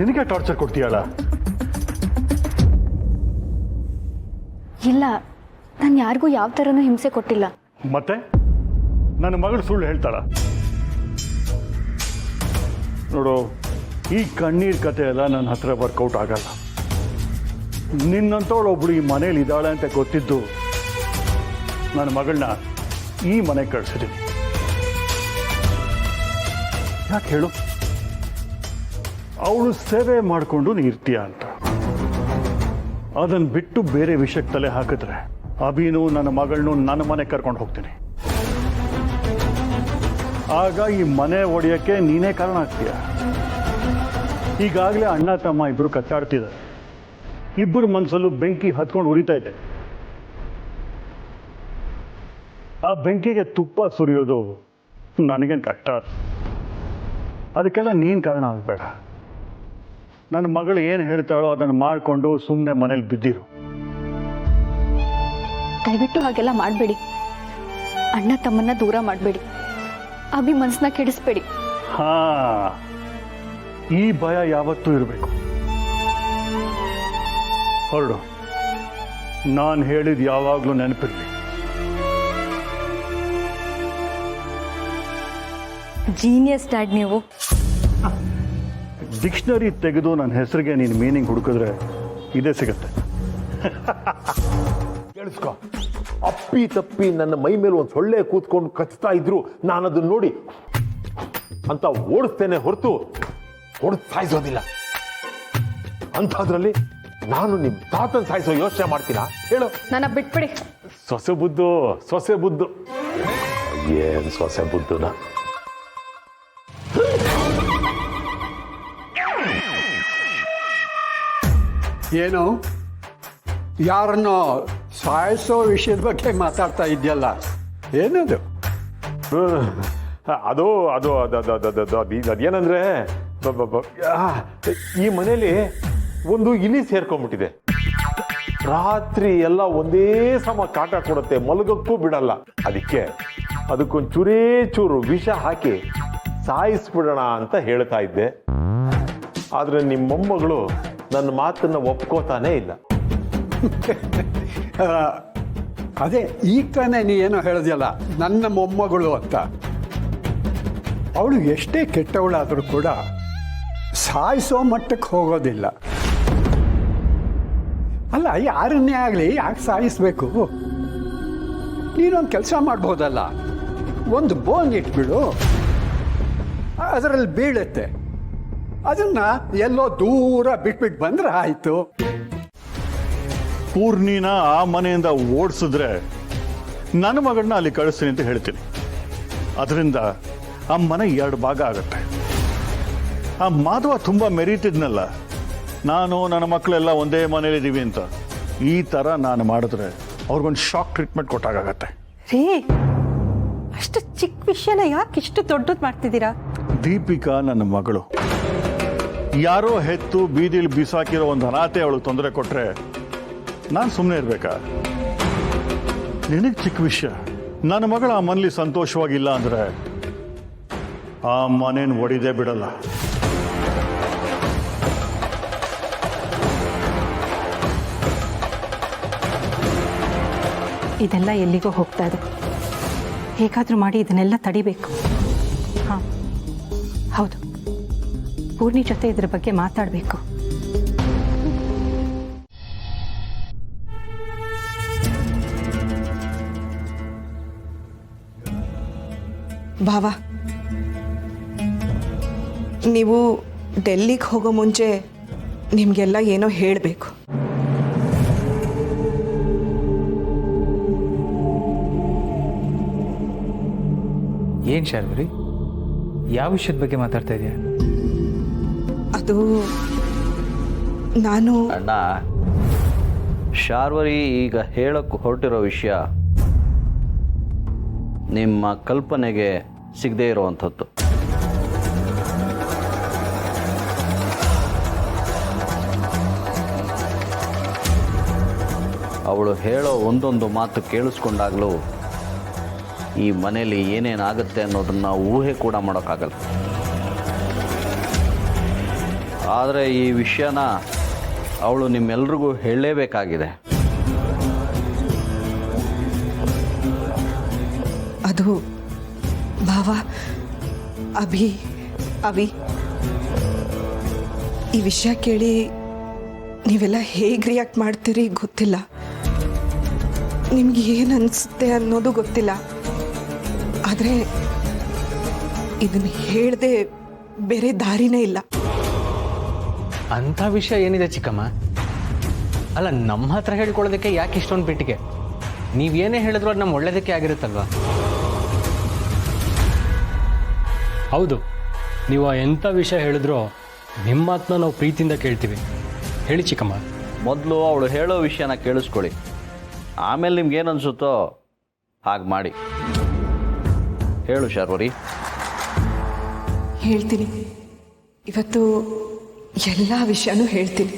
ನಿನಗೆ ಟಾರ್ಚರ್ ಕೊಡ್ತೀಯಲ್ಲ? ಇಲ್ಲ, ನಾನು ಯಾರಿಗೂ ಯಾವ ಥರನೂ ಹಿಂಸೆ ಕೊಟ್ಟಿಲ್ಲ. ಮತ್ತೆ ನನ್ನ ಮಗಳು ಸುಳ್ಳು ಹೇಳ್ತಾಳ? ನೋಡು, ಈ ಕಣ್ಣೀರ್ ಕತೆ ಎಲ್ಲ ನನ್ನ ಹತ್ರ ವರ್ಕೌಟ್ ಆಗಲ್ಲ. ನಿನ್ನಂತವಳು ಒಬ್ಳು ಈ ಮನೇಲಿ ಇದ್ದಾಳೆ ಅಂತ ಗೊತ್ತಿದ್ದು ನನ್ನ ಮಗಳನ್ನ ಈ ಮನೆಗೆ ಕಳಿಸಿದ್ದೀನಿ. ಯಾಕೆ ಹೇಳು? ಅವಳು ಸೇವೆ ಮಾಡಿಕೊಂಡು ನೀ ಇರ್ತೀಯ ಅಂತ. ಅದನ್ನು ಬಿಟ್ಟು ಬೇರೆ ವಿಷಯಕ್ಕೆ ತಲೆ ಹಾಕಿದ್ರೆ ಅಭಿನು ನನ್ನ ಮಗಳನ್ನೂ ನನ್ನ ಮನೆಗೆ ಕರ್ಕೊಂಡು ಹೋಗ್ತೀನಿ. ಆಗ ಈ ಮನೆ ಒಡೆಯೋಕ್ಕೆ ನೀನೇ ಕಾರಣ ಆಗ್ತೀಯ. ಈಗಾಗಲೇ ಅಣ್ಣ ತಮ್ಮ ಇಬ್ಬರು ಕಚ್ಚಾಡ್ತಿದ್ದಾರೆ. ಇಬ್ಬರು ಮನಸ್ಸಲ್ಲೂ ಬೆಂಕಿ ಹತ್ಕೊಂಡು ಉರಿತಾ ಇದೆ. ಆ ಬೆಂಕಿಗೆ ತುಪ್ಪ ಸುರಿಯೋದು ನನಗೇನು ಕಷ್ಟ. ಅದಕ್ಕೆಲ್ಲ ನೀನು ಕಾರಣ ಆಗಬೇಡ. ನನ್ನ ಮಗಳು ಏನು ಹೇಳ್ತಾಳೋ ಅದನ್ನು ಮಾಡಿಕೊಂಡು ಸುಮ್ಮನೆ ಮನೇಲಿ ಬಿದ್ದಿರು. ದಯವಿಟ್ಟು ಹಾಗೆಲ್ಲ ಮಾಡಬೇಡಿ. ಅಣ್ಣ ತಮ್ಮನ್ನ ದೂರ ಮಾಡಬೇಡಿ. ಅಭಿ ಮನಸ್ಸನ್ನ ಕೆಡಿಸ್ಬೇಡಿ. ಹಾ, ಈ ಭಯ ಯಾವತ್ತೂ ಇರಬೇಕು. ಹೊರಡು. ನಾನು ಹೇಳಿದ ಯಾವಾಗಲೂ ನೆನಪಿರಲಿ. ಜೀನಿಯಸ್ ಡ್ಯಾಡ್ ನೀವು. ಡಿಕ್ಷನರಿ ತೆಗೆದು ನನ್ನ ಹೆಸರಿಗೆ ನೀನು ಮೀನಿಂಗ್ ಹುಡುಕಿದ್ರೆ ಇದೇ ಸಿಗುತ್ತೆ. ಕೇಳಿಸ್ಕೊ, ಅಪ್ಪಿ ತಪ್ಪಿ ನನ್ನ ಮೈ ಮೇಲೆ ಒಂದು ಸೊಳ್ಳೆ ಕೂತ್ಕೊಂಡು ಕಚ್ತಾ ಇದ್ರು ನಾನು ಅದನ್ನ ನೋಡಿ ಅಂತ ಓಡಿಸ್ತೇನೆ ಹೊರತು ಹೊಡೆದು ಸಾಯಿಸೋದಿಲ್ಲ. ಅಂಥದ್ರಲ್ಲಿ ನಾನು ನಿಮ್ಮ ತಾತನ ಸಾಯಿಸೋ ಯೋಚನೆ ಮಾಡ್ತೀರಾ? ಹೇಳು. ನನ್ನ ಬಿಟ್ಬಿಡಿ. ಸೊಸೆ ಬುದ್ದು ಏನ್ ಸೊಸೆ ಬುದ್ಧುನ? ಏನು ಯಾರನ್ನೋ ಸಾಯಿಸೋ ವಿಷಯದ ಬಗ್ಗೆ ಮಾತಾಡ್ತಾ ಇದೆಯಲ್ಲ, ಏನದು? ಅದು ಅದೇನಂದ್ರೆ ಈ ಮನೇಲಿ ಒಂದು ಇಲಿ ಸೇರ್ಕೊಂಡ್ಬಿಟ್ಟಿದೆ. ರಾತ್ರಿ ಎಲ್ಲ ಒಂದೇ ಸಮ ಕಾಟ ಕೊಡುತ್ತೆ, ಮಲಗಕ್ಕೂ ಬಿಡಲ್ಲ. ಅದಕ್ಕೊಂದು ಚೂರೇ ಚೂರು ವಿಷ ಹಾಕಿ ಸಾಯಿಸ್ಬಿಡೋಣ ಅಂತ ಹೇಳ್ತಾ ಇದ್ದೆ. ಆದ್ರೆ ನಿಮ್ಮ ಮೊಮ್ಮಗಳು ನನ್ನ ಮಾತನ್ನ ಒಪ್ಕೋತಾನೇ ಇಲ್ಲ. ಅದೇ ಈಗ ತಾನೇ ನೀ ಏನೋ ಹೇಳಿದ್ಯಲ್ಲ, ನನ್ನ ಮೊಮ್ಮಗಳು ಅಂತ. ಅವಳು ಎಷ್ಟೇ ಕೆಟ್ಟವಳಾದರೂ ಕೂಡ ಸಾಯಿಸೋ ಮಟ್ಟಕ್ಕೆ ಹೋಗೋದಿಲ್ಲ. ಅಲ್ಲ, ಯಾರನ್ನೇ ಆಗಲಿ ಯಾಕೆ ಸಾಯಿಸ್ಬೇಕು? ನೀನೊಂದು ಕೆಲಸ ಮಾಡ್ಬೋದಲ್ಲ, ಒಂದು ಬೋನ್ ಇಟ್ಬಿಡು, ಅದರಲ್ಲಿ ಬೀಳುತ್ತೆ, ಅದನ್ನ ಎಲ್ಲೋ ದೂರ ಬಿಟ್ಬಿಟ್ಟು ಬಂದ್ರೆ ಆಯ್ತು. ಪೂರ್ಣಿನ ಆ ಮನೆಯಿಂದ ಓಡಿಸಿದ್ರೆ ನನ್ನ ಮಗಳನ್ನ ಅಲ್ಲಿ ಕಳಿಸ್ತೀನಿ ಅಂತ ಹೇಳ್ತೀನಿ. ಅದರಿಂದ ಆ ಮನೆ 2 ಭಾಗ ಆಗುತ್ತೆ. ಆ ಮಾಧವ ತುಂಬ ಮೆರೀತಿದ್ನಲ್ಲ, ನಾನು ನನ್ನ ಮಕ್ಕಳೆಲ್ಲ ಒಂದೇ ಮನೇಲಿದ್ದೀವಿ ಅಂತ. ಈ ಥರ ನಾನು ಮಾಡಿದ್ರೆ ಅವ್ರಿಗೊಂದು ಶಾಕ್ ಟ್ರೀಟ್ಮೆಂಟ್ ಕೊಟ್ಟಾಗತ್ತೆ. ರೀ, ಅಷ್ಟು ಚಿಕ್ಕ ವಿಷಯನ ಯಾಕೆ ಇಷ್ಟು ದೊಡ್ಡದು ಮಾಡ್ತಿದ್ದೀರಾ? ದೀಪಿಕಾ ನನ್ನ ಮಗಳು. ಯಾರೋ ಹೆತ್ತು ಬೀದಿಲಿ ಬಿಸಾಕಿರೋ ಒಂದು ಅನಾಥೆ ಅವಳು ತೊಂದರೆ ಕೊಟ್ರೆ ನಾನು ಸುಮ್ಮನೆ ಇರ್ಬೇಕಾ? ನಿನಗೆ ಚಿಕ್ಕ ವಿಷಯ. ನನ್ನ ಮಗಳು ಆ ಮನೇಲಿ ಸಂತೋಷವಾಗಿಲ್ಲ ಅಂದ್ರೆ ಆ ಮನೇನ ಒಡಿದೇ ಬಿಡಲ್ಲ. ಇದೆಲ್ಲ ಎಲ್ಲಿಗೋ ಹೋಗ್ತಾ ಇದೆ. ಹೇಗಾದ್ರೂ ಮಾಡಿ ಇದನ್ನೆಲ್ಲ ತಡಿಬೇಕು. ಹಾಂ, ಹೌದು, ಪೂರ್ಣಿ ಜೊತೆ ಇದ್ರ ಬಗ್ಗೆ ಮಾತಾಡಬೇಕು. ಭಾವ, ನೀವು ಡೆಲ್ಲಿಗೆ ಹೋಗೋ ಮುಂಚೆ ನಿಮಗೆಲ್ಲ ಏನೋ ಹೇಳಬೇಕು. ಏನು ಶಾರ್ವರಿ, ಯಾವ ವಿಷಯದ ಬಗ್ಗೆ ಮಾತಾಡ್ತಾ ಇದೆಯಾ? ಅದು ನಾನು ಅಣ್ಣ, ಶಾರ್ವರಿ ಈಗ ಹೇಳಕ್ಕೆ ಹೊರಟಿರೋ ವಿಷಯ ನಿಮ್ಮ ಕಲ್ಪನೆಗೆ ಸಿಗದೇ ಇರುವಂಥದ್ದು. ಅವಳು ಹೇಳೋ ಒಂದೊಂದು ಮಾತು ಕೇಳಿಸ್ಕೊಂಡಾಗಲೂ ಈ ಮನೇಲಿ ಏನೇನಾಗುತ್ತೆ ಅನ್ನೋದನ್ನು ಊಹೆ ಕೂಡ ಮಾಡೋಕ್ಕಾಗಲ್ಲ. ಆದರೆ ಈ ವಿಷಯನ ಅವಳು ನಿಮ್ಮೆಲ್ರಿಗೂ ಹೇಳಲೇಬೇಕಾಗಿದೆ. ಅದು ಭಾವ, ಅವಿ ಈ ವಿಷಯ ಕೇಳಿ ನೀವೆಲ್ಲ ಹೇಗೆ ರಿಯಾಕ್ಟ್ ಮಾಡ್ತೀರಿ ಗೊತ್ತಿಲ್ಲ. ನಿಮ್ಗೆ ಏನು ಅನಿಸುತ್ತೆ ಅನ್ನೋದು ಗೊತ್ತಿಲ್ಲ. ಆದರೆ ಇದನ್ನು ಹೇಳದೆ ಬೇರೆ ದಾರಿನೇ ಇಲ್ಲ. ಅಂಥ ವಿಷಯ ಏನಿದೆ ಚಿಕ್ಕಮ್ಮ? ಅಲ್ಲ, ನಮ್ಮ ಹತ್ರ ಹೇಳ್ಕೊಳ್ಳೋದಕ್ಕೆ ಯಾಕೆ ಇಷ್ಟೊಂದು ಪೆಟ್ಟಿಗೆ? ನೀವೇನೇ ಹೇಳಿದ್ರು ಅದು ನಮ್ಮ ಒಳ್ಳೇದಕ್ಕೆ ಆಗಿರುತ್ತಲ್ವಾ? ಹೌದು, ನೀವು ಎಂಥ ವಿಷಯ ಹೇಳಿದ್ರೋ ನಿಮ್ಮ ಮಾತನ್ನ ನಾವು ಪ್ರೀತಿಯಿಂದ ಕೇಳ್ತೀವಿ. ಹೇಳಿ ಚಿಕ್ಕಮ್ಮ. ಮೊದಲು ಅವಳು ಹೇಳೋ ವಿಷಯನ ಕೇಳಿಸ್ಕೊಳ್ಳಿ, ಆಮೇಲೆ ನಿಮ್ಗೇನು ಅನಿಸುತ್ತೋ ಹಾಗೆ ಮಾಡಿ. ಹೇಳು ಶಾರ್ವರಿ. ಹೇಳ್ತೀನಿ, ಇವತ್ತು ಎಲ್ಲ ವಿಷಯನೂ ಹೇಳ್ತೀನಿ.